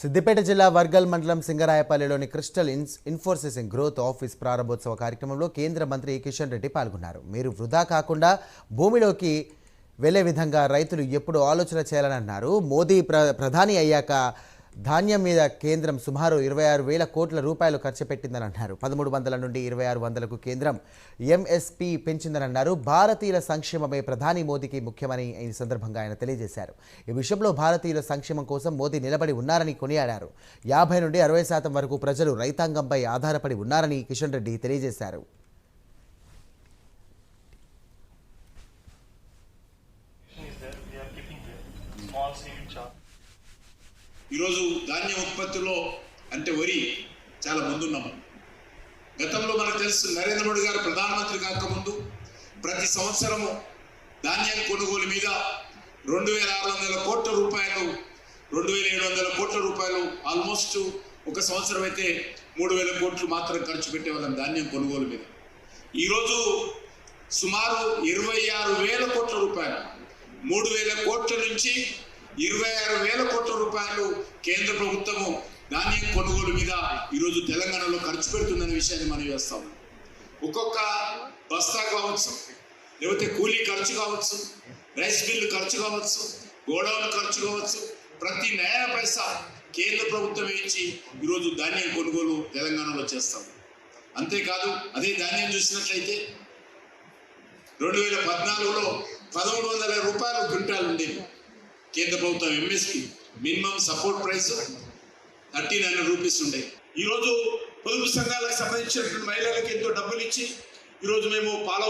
సిద్దిపేట జిల్లా వర్గల్ మండలం సింగరాయపల్లిలోని crystal Infosys growth office ప్రారంభోత్సవ కార్యక్రమంలో కేంద్ర మంత్రి కిషన్ రెడ్డి పాల్గొన్నారు. మీరు వృధా కాకుండా భూమిలోకి వెళ్లే విధంగా రైతులు ఎప్పుడు ఆలోచన చేయాలని అన్నారు. మోదీ ప్రధాని అయ్యాక ధాన్యం మీద కేంద్రం సుమారు 26,000 కోట్ల రూపాయలు ఖర్చు పెట్టిందని అన్నారు. 1300 నుండి 2600కు కేంద్రం ఎంఎస్పీ పెంచిందని అన్నారు. భారతీయుల సంక్షేమమే ప్రధాని మోదీకి ముఖ్యమని ఈ సందర్భంగా ఆయన తెలియజేశారు. ఈ విషయంలో భారతీయుల సంక్షేమం కోసం మోదీ నిలబడి ఉన్నారని కొనియాడారు. 50 నుండి 60% వరకు ప్రజలు రైతాంగంపై ఆధారపడి ఉన్నారని కిషన్ రెడ్డి తెలియజేశారు. ఈరోజు ధాన్యం ఉత్పత్తిలో అంటే వరి చాలా ముందున్నాము. గతంలో మనకు తెలుసు, నరేంద్ర మోడీ గారు ప్రధానమంత్రి కాకముందు ప్రతి సంవత్సరము ధాన్యం కొనుగోలు మీద 2,600 కోట్ల రూపాయలు, 2,700 కోట్ల రూపాయలు, ఆల్మోస్ట్ ఒక సంవత్సరం అయితే 3,000 కోట్లు మాత్రం ఖర్చు పెట్టేవాళ్ళం ధాన్యం కొనుగోలు మీద. ఈరోజు సుమారు 26,000 కోట్ల రూపాయలు, 3,000 కోట్ల నుంచి 26,000 కోట్ల రూపాయలు కేంద్ర ప్రభుత్వము ధాన్యం కొనుగోలు మీద ఈరోజు తెలంగాణలో ఖర్చు పెడుతుందనే విషయాన్ని మనం చేస్తాం. ఒక్కొక్క బస్తా కావచ్చు, లేకపోతే కూలీ ఖర్చు కావచ్చు, రైస్ బిల్లు ఖర్చు కావచ్చు, గోడౌన్ ఖర్చు కావచ్చు, ప్రతి నయా పైసా కేంద్ర ప్రభుత్వం ఇచ్చి ఈరోజు ధాన్యం కొనుగోలు తెలంగాణలో చేస్తాం. అంతేకాదు, అదే ధాన్యం చూసినట్లయితే 2014లో 1,300 రూపాయలు క్వింటాల్ ఉండేది. కేంద్ర ప్రభుత్వం MSP minimum support price 1,300 rupees ఉండే. ఈరోజు పొదుపు సంఘాలకు సంబంధించినటువంటి మహిళలకు ఎంతో డబ్బులు ఇచ్చి ఈరోజు మేము పాల